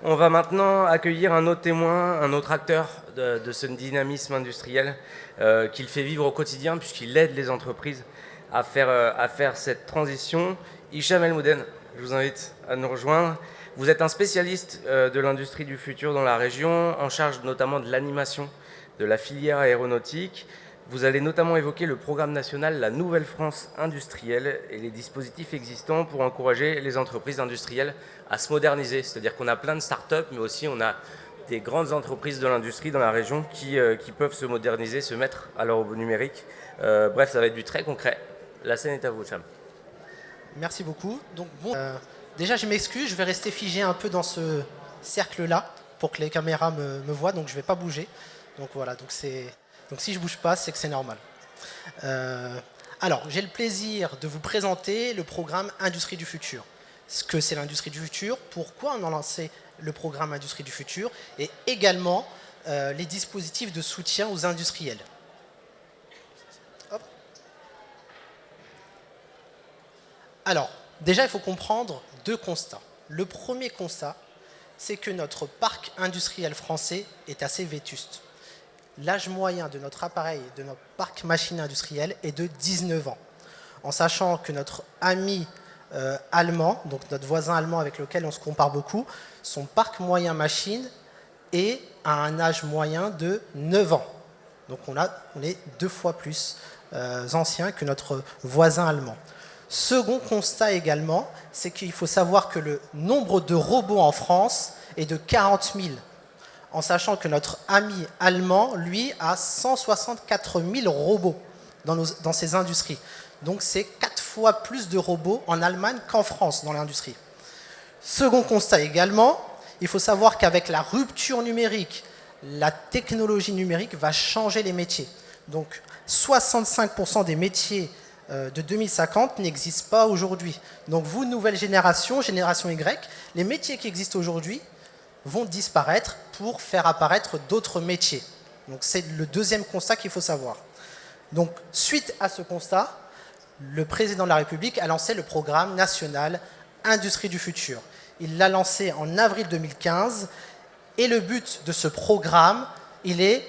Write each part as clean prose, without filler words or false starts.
On va maintenant accueillir un autre témoin, un autre acteur de ce dynamisme industriel qu'il fait vivre au quotidien puisqu'il aide les entreprises à faire cette transition. Hicham El Mouden, je vous invite à nous rejoindre. Vous êtes un spécialiste de l'industrie du futur dans la région, en charge notamment de l'animation de la filière aéronautique. Vous allez notamment évoquer le programme national La Nouvelle France industrielle et les dispositifs existants pour encourager les entreprises industrielles à se moderniser. C'est-à-dire qu'on a plein de start-up, mais aussi on a des grandes entreprises de l'industrie dans la région qui peuvent se moderniser, se mettre à leur numérique. Bref, ça va être du très concret. La scène est à vous, Cham. Merci beaucoup. Donc, déjà, je m'excuse, je vais rester figé un peu dans ce cercle-là pour que les caméras me voient, donc je ne vais pas bouger. Donc voilà, donc si je ne bouge pas, c'est que c'est normal. Alors, j'ai le plaisir de vous présenter le programme Industrie du futur. Ce que c'est l'industrie du futur, pourquoi on a lancé le programme Industrie du futur, et également les dispositifs de soutien aux industriels. Hop. Alors, déjà, il faut comprendre deux constats. Le premier constat, c'est que notre parc industriel français est assez vétuste. L'âge moyen de notre appareil, de notre parc machine industriel est de 19 ans. En sachant que notre ami allemand, donc notre voisin allemand avec lequel on se compare beaucoup, son parc moyen machine est à un âge moyen de 9 ans. Donc on est 2 fois plus ancien que notre voisin allemand. Second constat également, c'est qu'il faut savoir que le nombre de robots en France est de 40 000. En sachant que notre ami allemand, lui, a 164 000 robots dans ses industries. Donc c'est 4 fois plus de robots en Allemagne qu'en France dans l'industrie. Second constat également, il faut savoir qu'avec la rupture numérique, la technologie numérique va changer les métiers. Donc 65% des métiers de 2050 n'existent pas aujourd'hui. Donc vous, nouvelle génération, génération Y, les métiers qui existent aujourd'hui vont disparaître pour faire apparaître d'autres métiers. Donc c'est le deuxième constat qu'il faut savoir. Donc suite à ce constat, le président de la République a lancé le programme national Industrie du futur. Il l'a lancé en avril 2015 et le but de ce programme, il est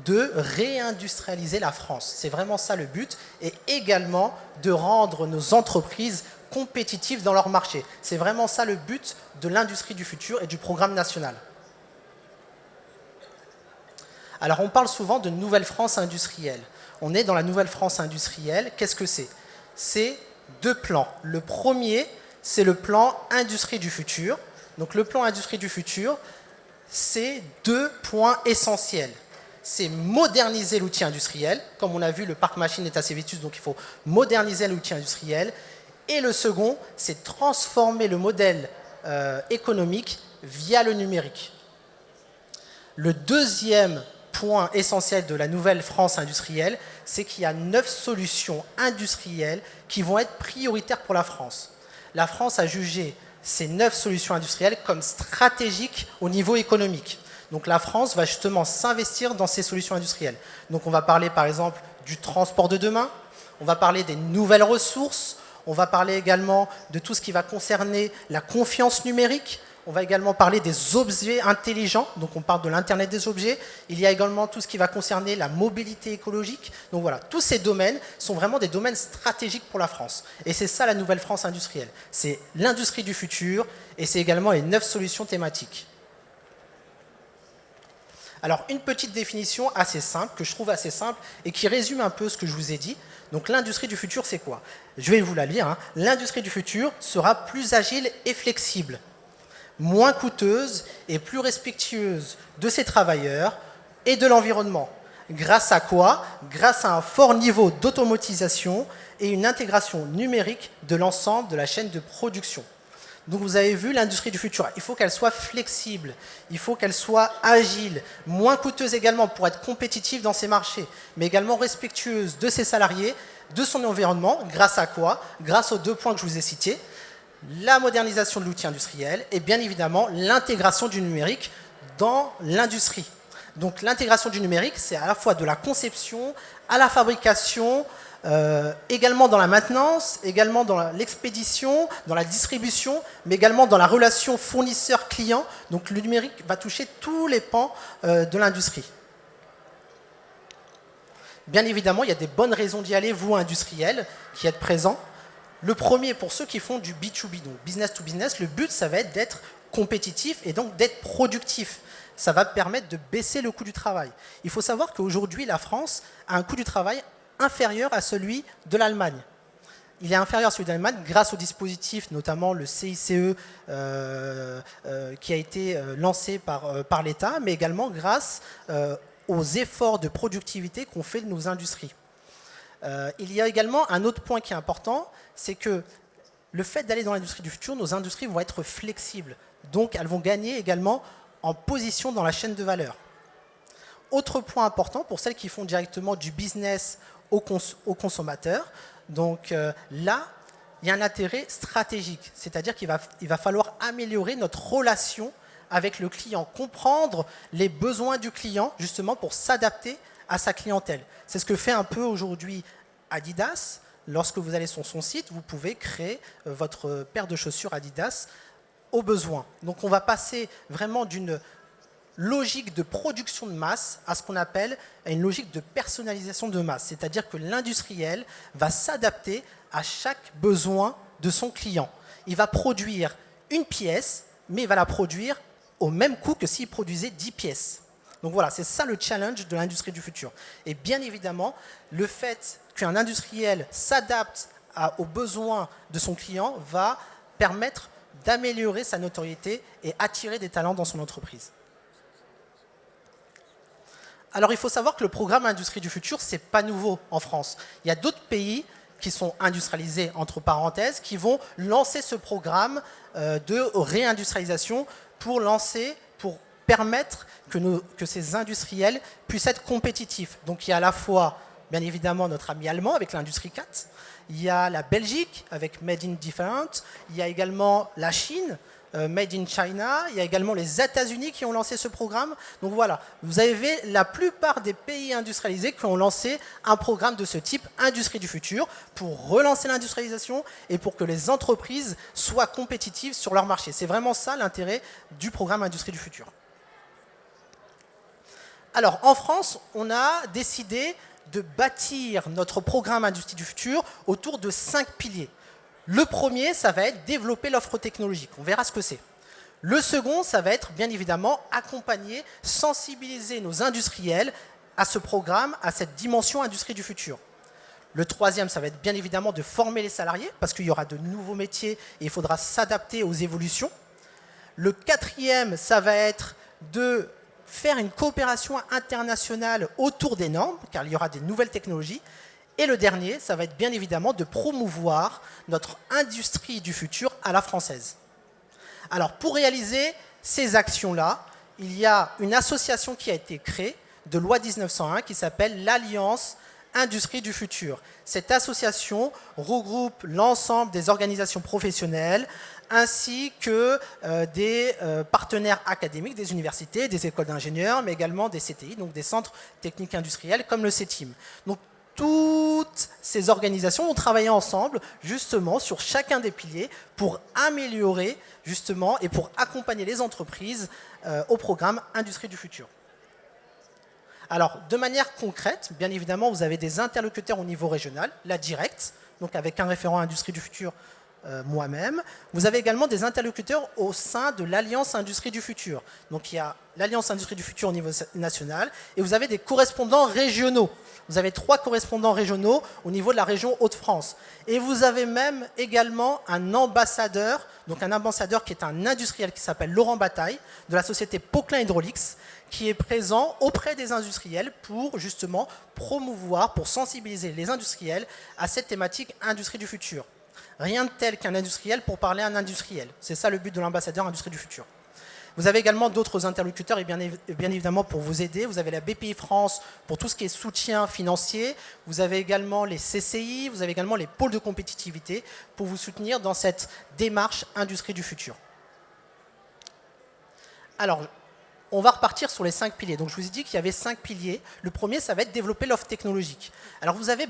de réindustrialiser la France. C'est vraiment ça le but, et également de rendre nos entreprises compétitifs dans leur marché. C'est vraiment ça le but de l'industrie du futur et du programme national. Alors on parle souvent de Nouvelle France industrielle. On est dans la Nouvelle France industrielle. Qu'est-ce que c'est? C'est 2 plans. Le premier, c'est le plan Industrie du futur. Donc le plan Industrie du futur, c'est 2 points essentiels. C'est moderniser l'outil industriel. Comme on a vu, le parc machine est assez vétuste, donc il faut moderniser l'outil industriel. Et le second, c'est transformer le modèle économique via le numérique. Le deuxième point essentiel de la Nouvelle France industrielle, c'est qu'il y a 9 solutions industrielles qui vont être prioritaires pour la France. La France a jugé ces 9 solutions industrielles comme stratégiques au niveau économique. Donc la France va justement s'investir dans ces solutions industrielles. Donc on va parler par exemple du transport de demain, on va parler des nouvelles ressources, on va parler également de tout ce qui va concerner la confiance numérique. On va également parler des objets intelligents, donc on parle de l'Internet des objets. Il y a également tout ce qui va concerner la mobilité écologique. Donc voilà, tous ces domaines sont vraiment des domaines stratégiques pour la France. Et c'est ça la Nouvelle France industrielle. C'est l'industrie du futur et c'est également les 9 solutions thématiques. Alors une petite définition assez simple, que je trouve assez simple et qui résume un peu ce que je vous ai dit. Donc l'industrie du futur, c'est quoi? Je vais vous la lire. L'industrie du futur sera plus agile et flexible, moins coûteuse et plus respectueuse de ses travailleurs et de l'environnement. Grâce à quoi? Grâce à un fort niveau d'automatisation et une intégration numérique de l'ensemble de la chaîne de production. Donc vous avez vu l'industrie du futur, il faut qu'elle soit flexible, il faut qu'elle soit agile, moins coûteuse également pour être compétitive dans ses marchés, mais également respectueuse de ses salariés, de son environnement. Grâce à quoi? Grâce aux 2 points que je vous ai cités, la modernisation de l'outil industriel et bien évidemment l'intégration du numérique dans l'industrie. Donc l'intégration du numérique, c'est à la fois de la conception à la fabrication, également dans la maintenance, également dans l'expédition, dans la distribution, mais également dans la relation fournisseur-client. Donc le numérique va toucher tous les pans de l'industrie. Bien évidemment, il y a des bonnes raisons d'y aller, vous industriels, qui êtes présents. Le premier, pour ceux qui font du B2B, donc business to business, le but, ça va être d'être compétitif et donc d'être productif. Ça va permettre de baisser le coût du travail. Il faut savoir qu'aujourd'hui, la France a un coût du travail inférieur à celui de l'Allemagne. Il est inférieur à celui de l'Allemagne grâce au dispositif, notamment le CICE qui a été lancé par l'État, mais également grâce aux efforts de productivité qu'ont fait nos industries. Il y a également un autre point qui est important, c'est que le fait d'aller dans l'industrie du futur, nos industries vont être flexibles. Donc elles vont gagner également en position dans la chaîne de valeur. Autre point important pour celles qui font directement du business aux consommateurs, donc là, il y a un intérêt stratégique, c'est-à-dire qu'il va falloir améliorer notre relation avec le client, comprendre les besoins du client justement pour s'adapter à sa clientèle. C'est ce que fait un peu aujourd'hui Adidas. Lorsque vous allez sur son site, vous pouvez créer votre paire de chaussures Adidas au besoin. Donc on va passer vraiment d'une logique de production de masse à ce qu'on appelle une logique de personnalisation de masse. C'est-à-dire que l'industriel va s'adapter à chaque besoin de son client. Il va produire une pièce, mais il va la produire au même coût que s'il produisait 10 pièces. Donc voilà, c'est ça le challenge de l'industrie du futur. Et bien évidemment, le fait qu'un industriel s'adapte aux besoins de son client va permettre d'améliorer sa notoriété et attirer des talents dans son entreprise. Alors il faut savoir que le programme Industrie du futur, ce n'est pas nouveau en France. Il y a d'autres pays qui sont industrialisés, entre parenthèses, qui vont lancer ce programme de réindustrialisation pour permettre que ces industriels puissent être compétitifs. Donc il y a à la fois, bien évidemment, notre ami allemand avec l'Industrie 4, il y a la Belgique avec Made in Different, il y a également la Chine, Made in China, il y a également les États-Unis qui ont lancé ce programme. Donc voilà, vous avez la plupart des pays industrialisés qui ont lancé un programme de ce type, Industrie du futur, pour relancer l'industrialisation et pour que les entreprises soient compétitives sur leur marché. C'est vraiment ça l'intérêt du programme Industrie du futur. Alors, en France, on a décidé de bâtir notre programme Industrie du futur autour de 5 piliers. Le premier, ça va être développer l'offre technologique. On verra ce que c'est. Le second, ça va être bien évidemment accompagner, sensibiliser nos industriels à ce programme, à cette dimension Industrie du futur. Le troisième, ça va être bien évidemment de former les salariés parce qu'il y aura de nouveaux métiers et il faudra s'adapter aux évolutions. Le quatrième, ça va être de faire une coopération internationale autour des normes, car il y aura des nouvelles technologies. Et le dernier, ça va être bien évidemment de promouvoir notre industrie du futur à la française. Alors, pour réaliser ces actions-là, il y a une association qui a été créée de loi 1901 qui s'appelle l'Alliance Industrie du futur. Cette association regroupe l'ensemble des organisations professionnelles ainsi que des partenaires académiques, des universités, des écoles d'ingénieurs, mais également des CTI, donc des centres techniques industriels comme le CETIM. Donc, toutes ces organisations ont travaillé ensemble justement sur chacun des piliers pour améliorer justement et pour accompagner les entreprises au programme Industrie du futur. Alors, de manière concrète, bien évidemment, vous avez des interlocuteurs au niveau régional, la directe, donc avec un référent Industrie du futur, moi-même. Vous avez également des interlocuteurs au sein de l'Alliance Industrie du futur. Donc il y a l'Alliance Industrie du futur au niveau national et vous avez des correspondants régionaux. Vous avez 3 correspondants régionaux au niveau de la région Hauts-de-France. Et vous avez même également un ambassadeur, donc un ambassadeur qui est un industriel qui s'appelle Laurent Bataille, de la société Poquelin Hydraulics, qui est présent auprès des industriels pour justement promouvoir, pour sensibiliser les industriels à cette thématique Industrie du futur. Rien de tel qu'un industriel pour parler à un industriel. C'est ça le but de l'ambassadeur Industrie du futur. Vous avez également d'autres interlocuteurs et bien évidemment pour vous aider. Vous avez la BPI France pour tout ce qui est soutien financier. Vous avez également les CCI, vous avez également les pôles de compétitivité pour vous soutenir dans cette démarche Industrie du futur. Alors, on va repartir sur les 5 piliers. Donc je vous ai dit qu'il y avait 5 piliers. Le premier, ça va être développer l'offre technologique. Alors vous avez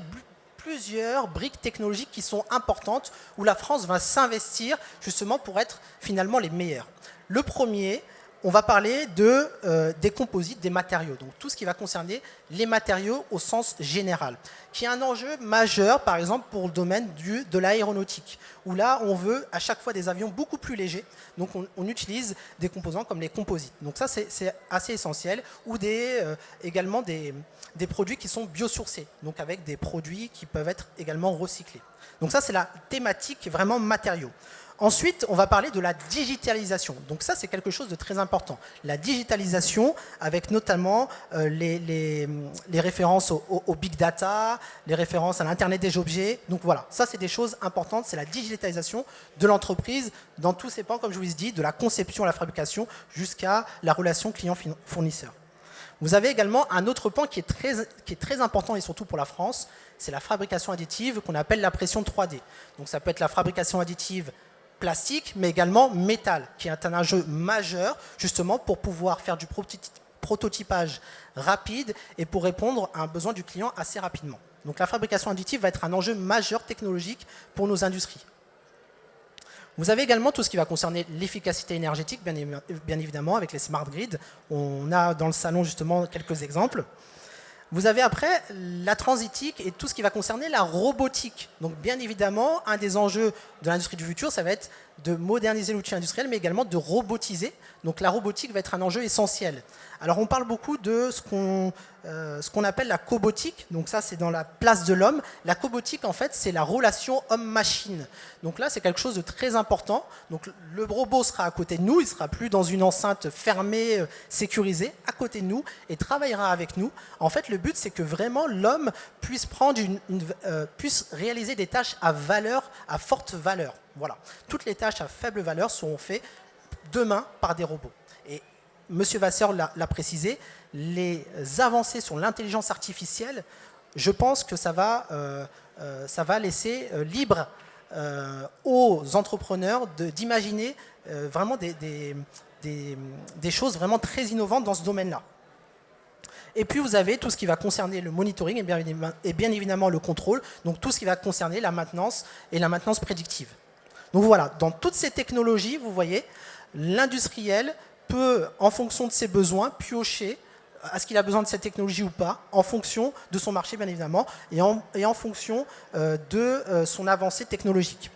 plusieurs briques technologiques qui sont importantes, où la France va s'investir justement pour être finalement les meilleurs. Le premier, on va parler des composites, des matériaux, donc tout ce qui va concerner les matériaux au sens général, qui est un enjeu majeur, par exemple, pour le domaine de l'aéronautique, où là, on veut à chaque fois des avions beaucoup plus légers, donc on utilise des composants comme les composites. Donc ça, c'est assez essentiel, ou également des produits qui sont biosourcés, donc avec des produits qui peuvent être également recyclés. Donc ça, c'est la thématique vraiment matériaux. Ensuite, on va parler de la digitalisation. Donc ça, c'est quelque chose de très important. La digitalisation, avec notamment les références au big data, les références à l'Internet des objets. Donc voilà, ça, c'est des choses importantes. C'est la digitalisation de l'entreprise dans tous ses pans, comme je vous l'ai dit, de la conception à la fabrication jusqu'à la relation client-fournisseur. Vous avez également un autre pan qui est très important, et surtout pour la France, c'est la fabrication additive qu'on appelle la pression 3D. Donc ça peut être la fabrication additive plastique, mais également métal, qui est un enjeu majeur, justement, pour pouvoir faire du prototypage rapide et pour répondre à un besoin du client assez rapidement. Donc la fabrication additive va être un enjeu majeur technologique pour nos industries. Vous avez également tout ce qui va concerner l'efficacité énergétique, bien évidemment, avec les smart grids. On a dans le salon, justement, quelques exemples. Vous avez après la transitique et tout ce qui va concerner la robotique. Donc bien évidemment, un des enjeux de l'industrie du futur, ça va être de moderniser l'outil industriel, mais également de robotiser. Donc la robotique va être un enjeu essentiel. Alors on parle beaucoup de ce qu'on appelle la cobotique. Donc ça, c'est dans la place de l'homme. La cobotique, en fait, c'est la relation homme-machine. Donc là, c'est quelque chose de très important. Donc le robot sera à côté de nous, il ne sera plus dans une enceinte fermée, sécurisée, à côté de nous, et travaillera avec nous. En fait, le but, c'est que vraiment l'homme puisse puisse réaliser des tâches à forte valeur. Voilà. Toutes les tâches à faible valeur seront faites demain par des robots. Et M. Vasseur l'a précisé, les avancées sur l'intelligence artificielle, je pense que ça va laisser libre aux entrepreneurs d'imaginer vraiment des choses vraiment très innovantes dans ce domaine-là. Et puis vous avez tout ce qui va concerner le monitoring et bien évidemment le contrôle, donc tout ce qui va concerner la maintenance et la maintenance prédictive. Donc voilà, dans toutes ces technologies, vous voyez, l'industriel peut, en fonction de ses besoins, piocher est-ce qu'il a besoin de cette technologie ou pas, en fonction de son marché, bien évidemment, et en fonction de son avancée technologique.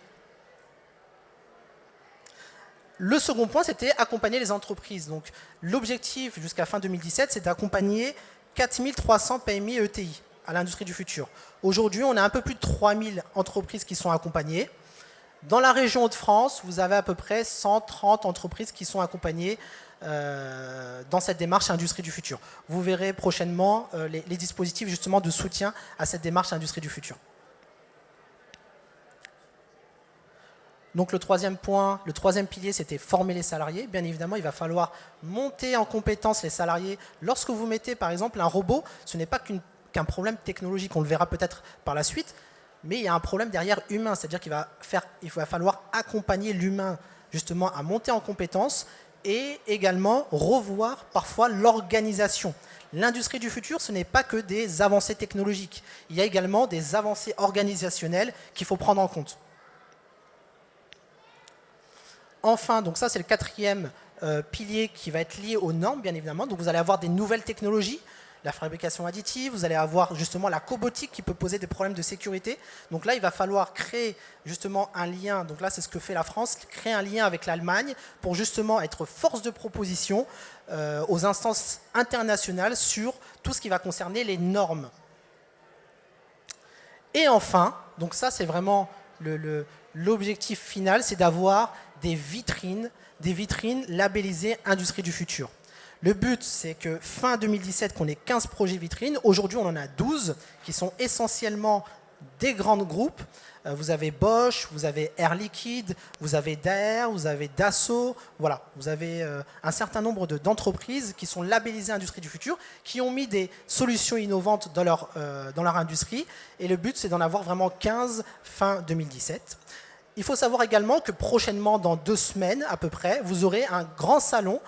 Le second point, c'était accompagner les entreprises. Donc, l'objectif jusqu'à fin 2017, c'est d'accompagner 4300 PMI et ETI à l'industrie du futur. Aujourd'hui, on a un peu plus de 3000 entreprises qui sont accompagnées. Dans la région Hauts-de-France, vous avez à peu près 130 entreprises qui sont accompagnées dans cette démarche Industrie du futur. Vous verrez prochainement les dispositifs justement de soutien à cette démarche Industrie du futur. Donc le troisième point, le troisième pilier, c'était former les salariés. Bien évidemment, il va falloir monter en compétence les salariés. Lorsque vous mettez par exemple un robot, ce n'est pas qu'un problème technologique, on le verra peut-être par la suite, mais il y a un problème derrière humain, c'est-à-dire qu'il va falloir accompagner l'humain justement à monter en compétence et également revoir parfois l'organisation. L'industrie du futur, ce n'est pas que des avancées technologiques, il y a également des avancées organisationnelles qu'il faut prendre en compte. Enfin, donc ça c'est le quatrième pilier qui va être lié aux normes, bien évidemment. Donc vous allez avoir des nouvelles technologies, la fabrication additive, vous allez avoir justement la cobotique qui peut poser des problèmes de sécurité. Donc là, il va falloir créer justement un lien, donc là c'est ce que fait la France, créer un lien avec l'Allemagne pour justement être force de proposition aux instances internationales sur tout ce qui va concerner les normes. Et enfin, donc ça c'est vraiment l'objectif final, c'est d'avoir des vitrines labellisées Industrie du futur. Le but, c'est que fin 2017, qu'on ait 15 projets vitrines. Aujourd'hui, on en a 12 qui sont essentiellement des grands groupes. Vous avez Bosch, vous avez Air Liquide, vous avez Daher, vous avez Dassault. Voilà, vous avez un certain nombre d'entreprises qui sont labellisées Industrie du futur, qui ont mis des solutions innovantes dans leur industrie. Et le but, c'est d'en avoir vraiment 15 fin 2017. Il faut savoir également que prochainement, dans 2 semaines à peu près, vous aurez un grand salon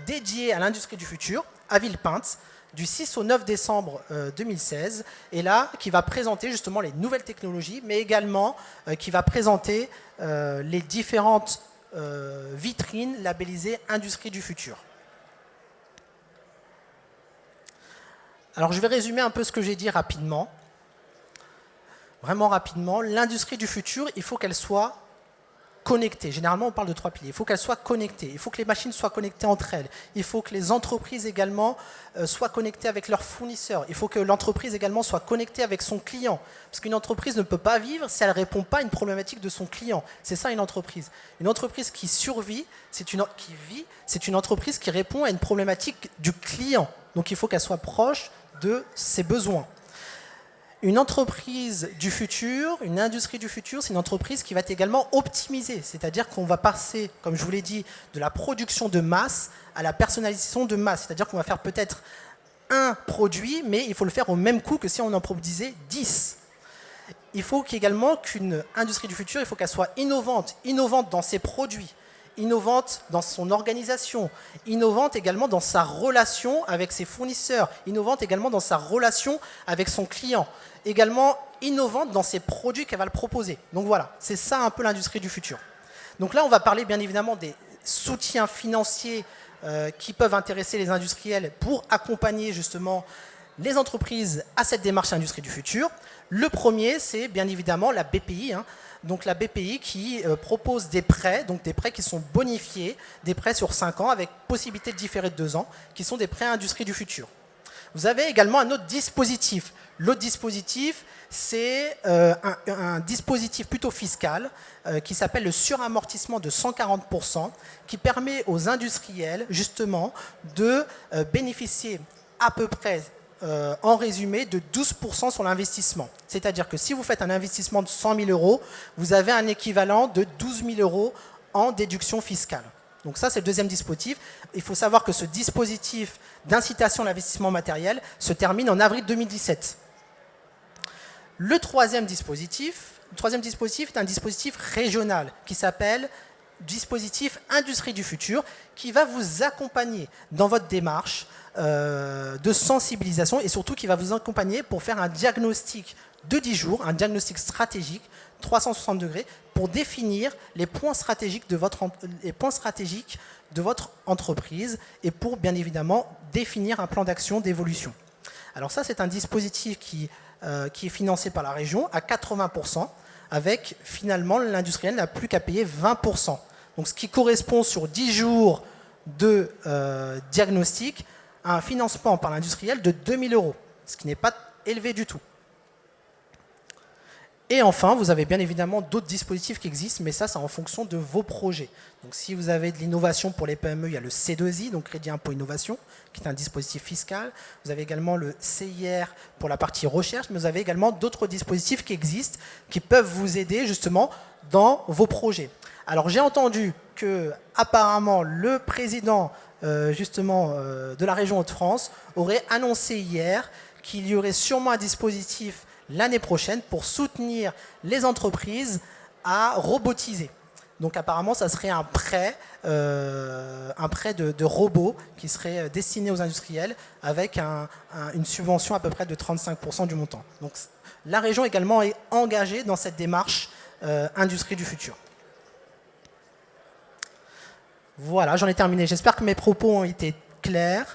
dédié à l'industrie du futur à Villepinte. du 6 au 9 décembre 2016, et là, qui va présenter justement les nouvelles technologies, mais également qui va présenter les différentes vitrines labellisées Industrie du futur. Alors, je vais résumer un peu ce que j'ai dit rapidement. Vraiment rapidement, l'industrie du futur, il faut qu'elle soit connectée. Généralement, on parle de 3 piliers. Il faut qu'elle soit connectée. Il faut que les machines soient connectées entre elles. Il faut que les entreprises également soient connectées avec leurs fournisseurs. Il faut que l'entreprise également soit connectée avec son client. Parce qu'une entreprise ne peut pas vivre si elle ne répond pas à une problématique de son client. C'est ça une entreprise. Une entreprise qui survit, qui vit, c'est une entreprise qui répond à une problématique du client. Donc il faut qu'elle soit proche de ses besoins. Une entreprise du futur, une industrie du futur, c'est une entreprise qui va être également optimisée. C'est-à-dire qu'on va passer, comme je vous l'ai dit, de la production de masse à la personnalisation de masse. C'est-à-dire qu'on va faire peut-être un produit, mais il faut le faire au même coût que si on en produisait 10. Il faut également qu'une industrie du futur, il faut qu'elle soit innovante dans ses produits, innovante dans son organisation, innovante également dans sa relation avec ses fournisseurs, innovante également dans sa relation avec son client, également innovante dans ses produits qu'elle va le proposer. Donc voilà, c'est ça un peu l'industrie du futur. Donc là, on va parler bien évidemment des soutiens financiers qui peuvent intéresser les industriels pour accompagner justement les entreprises à cette démarche industrie du futur. Le premier, c'est bien évidemment la BPI, donc la BPI qui propose des prêts, donc des prêts qui sont bonifiés, des prêts sur 5 ans avec possibilité de différer de 2 ans, qui sont des prêts industrie du futur. Vous avez également un autre dispositif. L'autre dispositif, c'est un dispositif plutôt fiscal qui s'appelle le suramortissement de 140%, qui permet aux industriels justement de bénéficier à peu près en résumé, de 12% sur l'investissement. C'est-à-dire que si vous faites un investissement de 100 000 euros, vous avez un équivalent de 12 000 euros en déduction fiscale. Donc ça, c'est le deuxième dispositif. Il faut savoir que ce dispositif d'incitation à l'investissement matériel se termine en avril 2017. Le troisième dispositif est un dispositif régional qui s'appelle dispositif Industrie du futur, qui va vous accompagner dans votre démarche de sensibilisation et surtout qui va vous accompagner pour faire un diagnostic de 10 jours, un diagnostic stratégique 360 degrés pour définir les points stratégiques de votre entreprise et pour bien évidemment définir un plan d'action d'évolution. Alors ça, c'est un dispositif qui est financé par la région à 80%, avec finalement l'industriel n'a plus qu'à payer 20%. Donc ce qui correspond sur 10 jours de diagnostic à un financement par l'industriel de 2 000 euros, ce qui n'est pas élevé du tout. Et enfin, vous avez bien évidemment d'autres dispositifs qui existent, mais ça, c'est en fonction de vos projets. Donc si vous avez de l'innovation pour les PME, il y a le C2I, donc Crédit Impôt Innovation, qui est un dispositif fiscal. Vous avez également le CIR pour la partie recherche, mais vous avez également d'autres dispositifs qui existent, qui peuvent vous aider justement dans vos projets. Alors j'ai entendu que apparemment le président de la région Hauts-de-France aurait annoncé hier qu'il y aurait sûrement un dispositif l'année prochaine pour soutenir les entreprises à robotiser. Donc apparemment, ça serait un prêt de robots qui serait destiné aux industriels avec une subvention à peu près de 35% du montant. Donc la région également est engagée dans cette démarche industrie du futur. Voilà, j'en ai terminé. J'espère que mes propos ont été clairs.